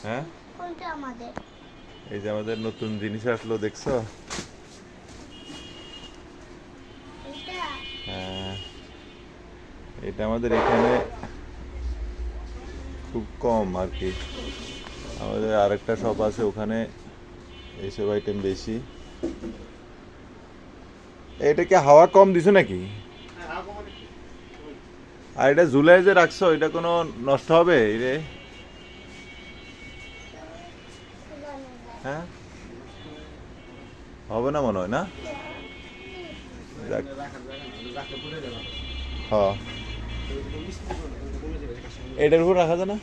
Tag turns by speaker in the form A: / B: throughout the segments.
A: হ্যাঁ,
B: কোনটা আমাদের?
A: এই যে আমাদের নতুন জিনিস আসলো দেখছো?
B: এটা?
A: হ্যাঁ, এটা আমাদের এখানে খুব কম আর কি। আমাদের আরেকটা শপ আছে, ওখানে এইসব আইটেম বেশি। এটা কি হাওয়া কম দিছো নাকি? আর এটা ঝুলাই যে রাখছো, এটা কোনো নষ্ট হবে রে?
B: জানি না।
A: হ্যাঁ, হবে না মনে হয় না। যাক, হ্যাঁ, এটার উপর রাখা যায় না?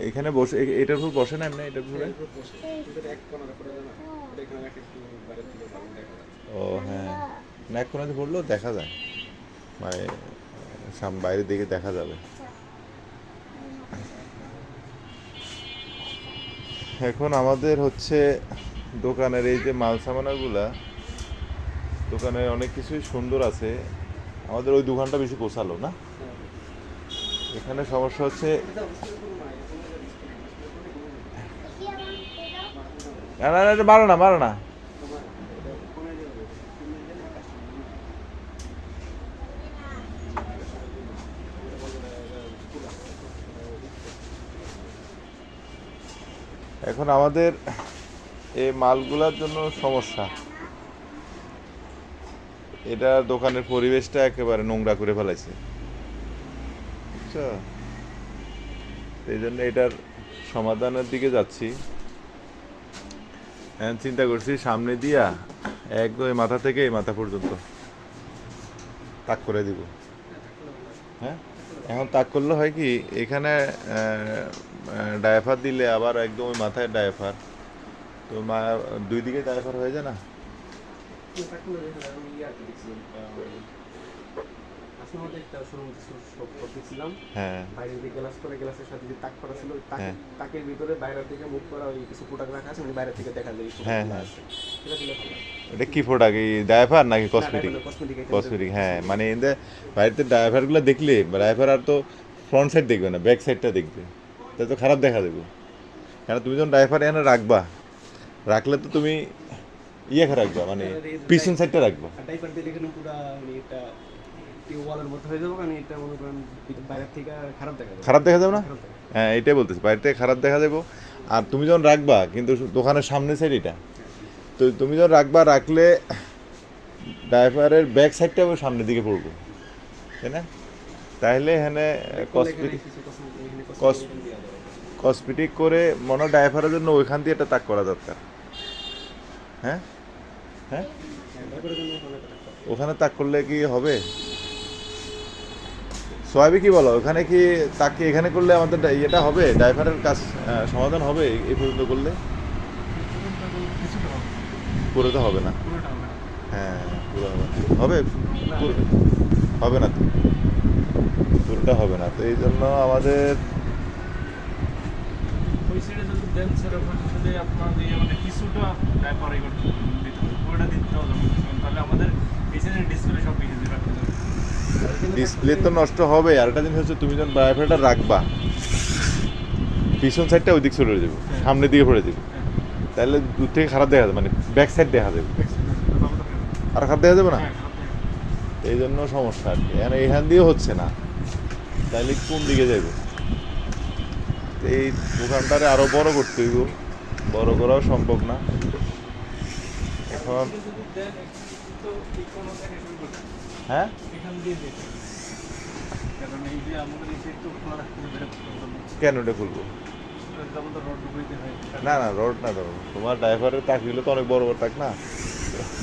A: এখানে বসে এটার উপর বসে না এমনি এটার উপরে? ও হ্যাঁ, না এক কোনাতে পড়লেও দেখা যায়, মানে বাইরের দিকে দেখা যাবে। এখন আমাদের হচ্ছে দোকানের এই যে মাল সামানাগুলা, দোকানে অনেক কিছুই সুন্দর আছে। আমাদের ওই দোকানটা বেশি গোছালো না। এখানে সমস্যা হচ্ছে,
B: দেখি আমার এটা।
A: না না না, এটা মারো না মারো না। এখন আমাদের এই মালগুলার জন্য সমস্যা, এটা দোকানের পরিবেশটা একেবারে নোংরা করে ফেলাইছে, বুঝছো? এই জন্য এটার সমাধানের দিকে যাচ্ছি। এখন চিন্তা করছি সামনে দিয়া একদম এই মাথা থেকে এই মাথা পর্যন্ত তাক করে দিব। হ্যাঁ, এখন তাক করলে হয় কি, এখানে ডায়াফার দিলে আবার একদম ওই মাথায় ডায়াফার, তো দুই দিকে ডায়াফার হয়ে যায় না। হ্যাঁ
C: বাইরে দিয়ে গ্লাস করে গ্লাসের সাথে যে তাক করা ছিল ওই
A: হ্যাঁ
C: তাকের ভিতরে বাইরের দিকে মুখ করা ওই কিছু প্রোডাক্ট রাখা আছে মানে বাইরে থেকে দেখা যায় এই
A: হ্যাঁ
C: প্রোডাক্টগুলো
A: হ্যাঁ,
C: আছে সেটা দিলে ভালো হয়।
A: এটা কি প্রোডাক্ট, এই ডায়াফার নাকি কসমেটিক?
C: না কসমেটিক
A: কসমেটিক, হ্যাঁ, মানে এদের বাড়িতে ড্রাইভারগুলো দেখলে ড্রাইভার আর তো ফ্রন্ট সাইড দেখবে না, ব্যাক সাইডটা দেখবে, তাই তো খারাপ দেখা দেবে। কারণ তুমি যখন ড্রাইভার এখানে রাখবা, রাখলে তো তুমি ইয়ে রাখবা, মানে পিছন সাইডটা রাখবা।
C: ডাইপার দিয়ে এখানে পুরো মানে এটা ওয়ালের মধ্যে হয়ে যাবে কারণ এটা মনে করেন বাইরের থেকে খারাপ দেখা যাবে।
A: খারাপ দেখা যাবে না?
C: খারাপ দেখা যাবে।
A: হ্যাঁ, এটাই বলতেছি, বাইরে থেকে খারাপ দেখা যাবো। আর তুমি যখন রাখবা, কিন্তু দোকানের সামনে সাইড এটা, তো তুমি যখন রাখবা, রাখলে ড্রাইভারের ব্যাক সাইডটা সামনের দিকে পড়বো, তাই না? তাহলে এখানে কসমেটিক
C: কিছু cosmetic এখানে
A: কস-
C: cosmetic দেওয়া যাবে।
A: কসমেটিক করে মনে হয় ড্রাইভারের জন্য ওইখান দিয়ে একটা তাক করা দরকার। হ্যাঁ হ্যাঁ,
C: হ্যাঁ, ডাইপারের জন্য ওখানে একটা তাক করা।
A: ওখানে তাক করলে কি হবে? সোয়াবি কি বলো, ওখানে কি তাক কি এখানে করলে আমাদের ইয়েটা হবে, ড্রাইভারের কাজ সমাধান হবে এই পর্যন্ত করলে?
C: কিছুটা হবে
A: পুরো তো হবে না।
C: পুরোটা হবে না।
A: হ্যাঁ, পুরো হবে না। হবে?
C: না,
A: পুরো- হবে না তো, পুরোটা হবে না, তো এই জন্য আমাদের
D: ওই সাইডে যদি দেন সেরকম যদি আপনার দিয়ে মানে কিছুটা ডাইপার এগুলো দিতে হবে পুরোটা দিতে হবে না। তাহলে আমাদের এই সাইডের ডিসপ্লে সব কিছু দিয়ে রাখতে হবে।
A: ডিসপ্লে তো নষ্ট হবে। আর একটা জিনিস হচ্ছে, তুমি যখন ড্রাইভারটা রাখবা, পিছন সাইডটা ওই দিক চলে যাবে,
D: হ্যাঁ।
A: সামনের দিকে পড়ে যাবে,
D: হ্যাঁ,
A: তাহলে দূর থেকে খারাপ দেখা যাবে, মানে ব্যাক সাইড দেখা যাবে, আর খারাপ দেখা যাবে না।
D: হ্যাঁ, খারাপ দেখা যাবে।
A: এই জন্য সমস্যা আর কি, এখান দিয়ে হচ্ছে না, তাহলে কোন দিকে যাবে? এই দোকানটারে আরো বড় করতে হইব, বড় করাও সম্ভব না এখন।
D: যদি দেন একটু তো এই কোনো থেকে শুরু করতে হবে।
A: হ্যাঁ,
D: এখান দিয়ে দিতে হবে। কারণ এই যে আমাদের এই সাইড তো খোলা রাখতে হবে
A: কেন এটা খুলবো?
D: আমাদের রড ঢুকাইতে হয়।
A: না না, রড না ধরো, তোমার ড্রাইভারের টাক দিলে তো অনেক বড় বড় টাক না,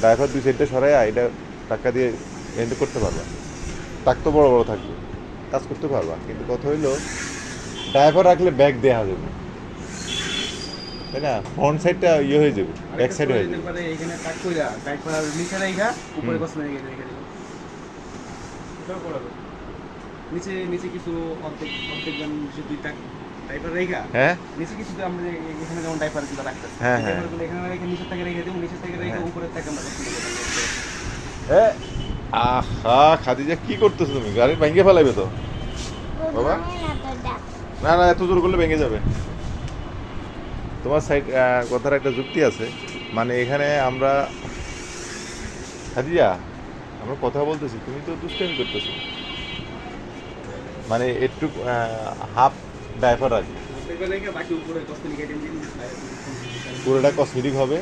A: ড্রাইভার দুই সাইডটা সরাই এটা টাকা দিয়ে এন্ড করতে পারবা, টাক তো বড় বড় থাকবে, কাজ করতে পারবা, কিন্তু কথা হইলো ড্রাইভার রাখলে ব্যাক দেওয়া যাবে, তাই না? ফ্রন্ট সাইডটা ইয়ে হয়ে যাবে, ব্যাক সাইড হয়ে যাবে।
C: পরে এখানে তাক কইরা ডাইপার নিচে রাইখা উপরে কসমেটিক রেখে দিবেন।
D: এটাও করা যাবে।
C: নিচে নিচে কিছু অর্ধেক অর্ধেক যেমন নিচে দুই টাক ডাইপার রেখা
A: হ্যাঁ
C: নিচে কিছু আমরা এখানে যেমন ডাইপার গুলো রাখতেছি
A: হ্যাঁ, হ্যাঁ।
C: ডাইপারগুলো এখানে রেখে নিচের থেকে রেখে দেবো নিচের থেকে রেখে
A: হ্যাঁ।
C: উপরের থেকে আমরা cosmetic
A: এ, আহা খাদিজা, কি করতেছো তুমি? গাড়ি ভাঙিয়ে ফেলাইবে তো। বাবা?
B: ভাঙে না তো দেখ।
A: না না, এত জোর করলে ভেঙে যাবে। তোমার সাইড কথার একটা যুক্তি আছে, মানে এখানে আমরা খাদিজা আমরা কথা বলতেছি, তুমি তো দুষ্টামি করতেছো। মানে একটু হাফ ডাইভার আর কি,
C: দেখবেন নাকি বাকি উপরে কস্তুরি আইটেম দিয়ে
A: পুরোটা কসমেটিক হবে।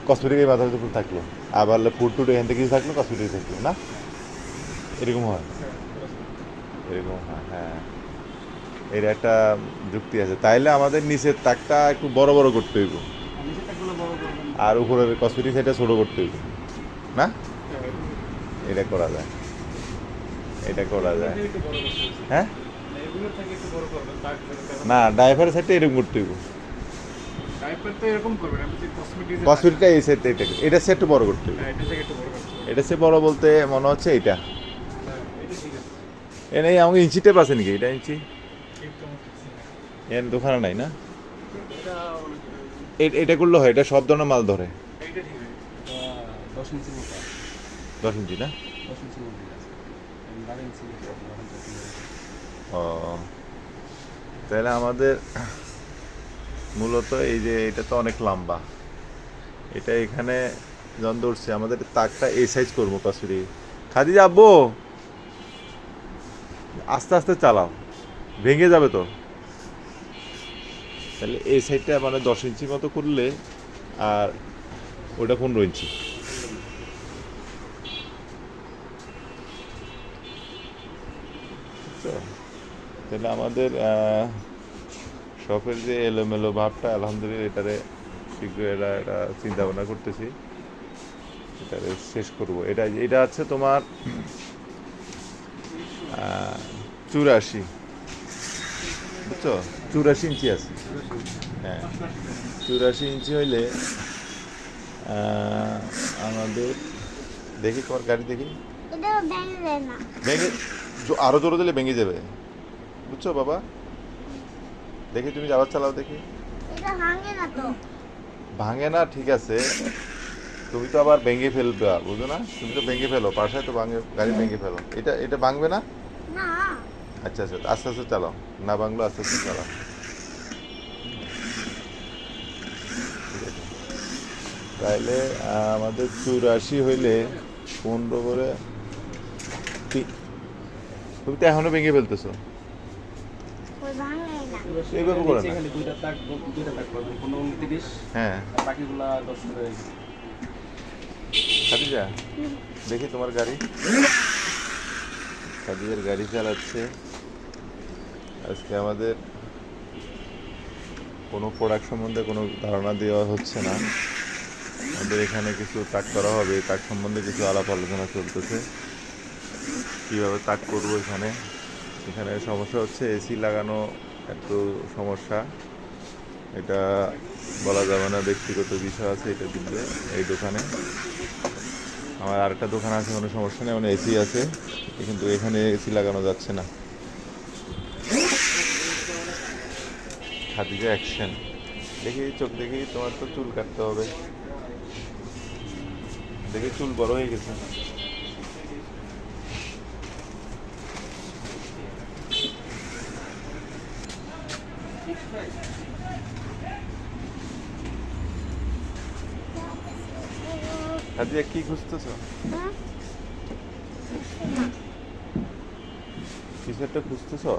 A: কসমেটিক এই মাথার উপর থাকলো, আবার ফুড টুড এখান থেকে কিছু থাকলো, কসমেটিক থাকলো না, এরকম হয়, এরকম হয়। হ্যাঁ, এর একটা যুক্তি আছে। তাইলে আমাদের নিচের তাকটা একটু বড় বড় করতে হইব,
C: নিচের টাকগুলো বড় করবেন।
A: আর উপরের কসমেটিক সাইডটা ছোট করতে হইব না। এটা করা যায়, এটা করা যায়।
D: একটু বড় করতে হবে।
A: হ্যাঁ,
D: এগুলোর থেকে একটু বড় করবেন, তার
A: না ড্রাইভারের সাইডটা এরকম করতে হইব,
D: টাইপের তো এরকম করবেন। আমি যে কসমেটিক
A: কসমেটিকটা এই সাইডটা, এটা সেট বড় করতে হইব।
D: এটা থেকে একটু বড় করতে হবে।
A: এটা সে বড় বলতে মনে হচ্ছে এইটা
D: হ্যাঁ, এটা ঠিক আছে।
A: এনে আমাকে ইঞ্চি টেপ আছে নাকি? এটা ইঞ্চি
D: একটু আমার ঠিক আছে।
A: এর দোকানে নাই না।
C: এটা অনেক
A: এটা করলে হয়, এটা সব ধরনের মাল ধরে।
D: এইটা ঠিক আছে।
C: 10 ইঞ্চির মতো
A: 10 ইঞ্চি না?
C: 10 ইঞ্চির মধ্যে আছে 12 ইঞ্চি
A: ও, তাহলে আমাদের মূলত এই যে এটা তো অনেক লম্বা, এটা এখানে যখন ধরছে আমাদের তাকটা এই সাইজ করবো কাসুরি। খাদিজা আব্বু আস্তে আস্তে চালাও, ভেঙে যাবে তো। তাহলে এই সাইডটা মানে 10 ইঞ্চি মতো করলে, আর ওটা 15 ইঞ্চি। বুঝছো? তাহলে আমাদের শপের যে এলোমেলো ভাবটা, আলহামদুলিল্লাহ এটারে শীঘ্রই এটা চিন্তা ভাবনা করতেছি, এটারে শেষ করব। এটা আছে তোমার 84, বুঝছো? 84 ইঞ্চি আছে। হ্যাঁ, 84 ইঞ্চি হইলে আমাদের, দেখি তোমার গাড়ি দেখি,
B: এটা ভেঙে যায় না।
A: ভেঙে আরো জোরে দিলে ভেঙে যাবে, বুঝছো বাবা? দেখি তুমি যাবার চালাও দেখি।
B: এটা ভাঙে না তো।
A: ভাঙে না, ঠিক আছে, তুমি তো আবার ভেঙে ফেলবে, বুঝো না? তুমি তো ভেঙে ফেলো, পাশে তো ভাঙে, গাড়ি ভেঙে ফেলো। এটা ভাঙবে না?
B: না,
A: আচ্ছা আচ্ছা, আস্তে আস্তে চালাও, না ভাঙলো আস্তে আস্তে চালাও। ঠিক আছে, তাইলে আমাদের 84 হইলে 15 করে তুমি তো এখনো ভেঙে ফেলতেছো।
B: ওই ভাঙে না।
A: এইভাবে করে না।
C: খালি দুইটা তাক করবেন 15 30
A: হ্যাঁ,
C: আর বাকিগুলা 10 করে
A: খাদিজা দেখি তোমার গাড়ি। খাদিজার গাড়ি চালাচ্ছে। আজকে আমাদের কোনো প্রোডাক্ট সম্বন্ধে কোনো ধারণা দেওয়া হচ্ছে না, আমাদের এখানে কিছু তাক করা হবে, তাক সম্বন্ধে কিছু আলাপ আলোচনা চলতেছে, কীভাবে তাক করবো। এখানে এখানে সমস্যা হচ্ছে এসি লাগানো একটু সমস্যা, এটা বলা যাবে না, ব্যক্তিগত বিষয় আছে, এটা দিবে এই দোকানে। আমার আরেকটা দোকান আছে, কোনো সমস্যা নেই, মানে এসি আছে, কিন্তু এখানে এসি লাগানো যাচ্ছে না। খাদিজা অ্যাকশন, দেখি চোখ দেখি, তোমার তো চুল কাটতে হবে, দেখি চুল বড় হয়ে গেছে। খাদিজা কি খুঁজতেছো?
B: হ্যাঁ?
A: কিছু একটা খুঁজতেছো?